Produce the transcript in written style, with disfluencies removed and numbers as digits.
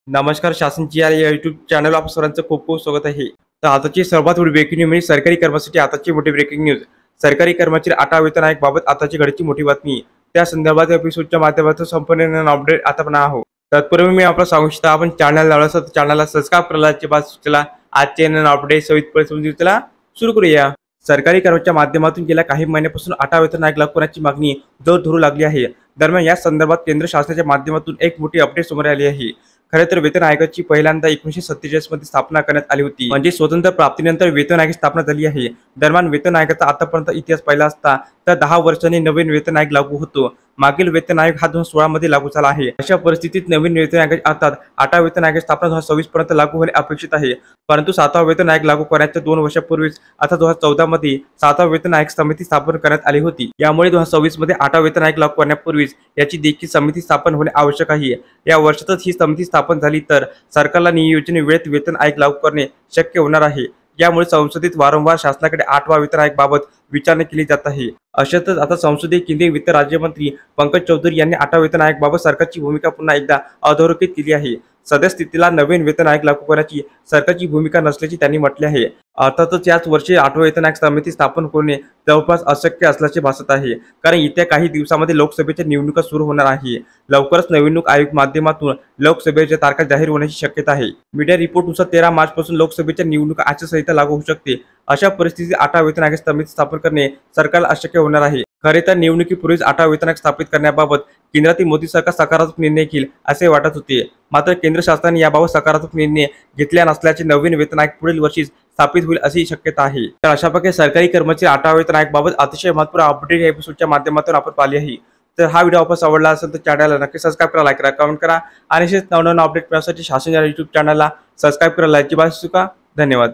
नमस्कार. शासनची या YouTube channel आप सर्वांचं खूप खूप स्वागत आहे. तर आताची सर्वात मोठी ब्रेकिंग न्यूज म्हणजे सरकारी कर्मचारी आताची मोठी ब्रेकिंग न्यूज. सरकारी कर्मचारी 8 वेतन आयोग बाबत आताची घडीची मोठी बातमी. त्या संदर्भात एपिसोडच्या माध्यमातून संपूर्ण अपडेट आता पण आहोत. तत्पूर्वी मी आपल्याला सांगू इच्छितो, आपण चॅनल लावलं तर चॅनलला सबस्क्राइब करायची बात सुचला. आजचे अपडेट सविस्तर समजून चला सुरू करूया. सरकारी कर्मचाऱ्यांच्या माध्यमातून गेल्या काही महिन्यांपासून 8 वेतन आयोग लागू करण्याची मागणी जोर धरू लागली आहे. दरम्यान या संदर्भात केंद्र शासनाच्या माध्यमातून एक मोठी अपडेट समोर आली आहे. खरे तर वेतन आयोगाची पहिल्यांदा 1947 मध्ये स्थापना करण्यात आली होती. म्हणजे स्वतंत्र प्राप्तीनंतर वेतन आयोगाची स्थापना झाली आहे. दरम्यान वेतन आयोगाचा आतापर्यंत इतिहास पाहिला असता तर 10 वर्षांनी नवीन वेतन आयोग लागू होतो. मागील वेतन आयोग हा 2016 मध्ये लागू झाला आहे. अशा परिस्थितीत नवीन वेतन आयोग अर्थात 8 वेतन आयोगाची स्थापना 2026 पर्यंत लागू होणे अपेक्षित आहे. परंतु 7वा वेतन आयोग लागू करण्याच्या 2 वर्षापूर्वीच अर्थात 2014 मध्ये 7वा वेतन आयोग समिती स्थापन करण्यात आली होती. यामुळे 2026 मध्ये 8वा वेतन आयोग लागू करण्यापूर्वीच याची देखील समिती स्थापन होणे आवश्यक आहे. या वर्षातच ही समिती स्थापन झाली तर सरकारला नियोजन वेळेत वेतन आयोग लागू करणे शक्य होणार आहे. यामुळे संसदेत वारंवार शासनाकडे 8वा वेतन आयोग बाबत विचारणा केली जात आहे. अशातच आता संसदेत केंद्रीय वित्त राज्यमंत्री पंकज चौधरी यांनी 8वा वेतन आयोग बाबत सरकारची भूमिका पुन्हा एकदा अधोरेखित केली आहे. सद्यस्थितीला नवीन वेतन आयोग लागू करण्याची सरकारची भूमिका नसल्याचे त्यांनी म्हटले आहे. अर्थातच याच वर्षी 8वा वेतन आयोग समिती स्थापन करणे जवळपास अशक्य असल्याचे भासत आहे. कारण येत्या काही दिवसांमध्ये लोकसभेच्या निवडणुका सुरू होणार आहे. लवकरच निवडणूक आयोग माध्यमातून लोकसभेच्या तारखा जाहीर होण्याची शक्यता आहे. मीडिया रिपोर्टनुसार 13 मार्च पासून लोकसभेच्या निवडणुका आचारसंहिता लागू होऊ शकते. अशा परिस्थितीत 8वा वेतन आयोग समिती स्थापन करणे सरकारला अशक्य होणार आहे. खरे तर निवडणुकीपूर्वीच 8वा वेतन आयोग स्थापित करण्याबाबत केंद्रातील मोदी सरकार सकारात्मक निर्णय घेईल असे वाटत होते. मात्र केंद्र शासनाने याबाबत सकारात्मक निर्णय घेतला नसल्याचे नवीन वेतन आयोग पुढील वर्षी स्थापित होईल अशी शक्यता आहे. तर अशा प्रकारे सरकारी कर्मचारी 8वा वेतन आयोग बाबत अतिशय महत्त्वपूर्ण अपडेट या एपिसोडच्या माध्यमातून आपण पाहिली आहे. तर हा व्हिडिओ आपल्याला आवडला असेल तर चॅनलला नक्की सबस्क्राइब करा, लाईक करा, कमेंट करा आणि असेच नवनवीन अपडेट मिळण्यासाठी शासन या यूट्यूब चॅनलला सबस्क्राइब करा, लाईकची बात चुका. धन्यवाद.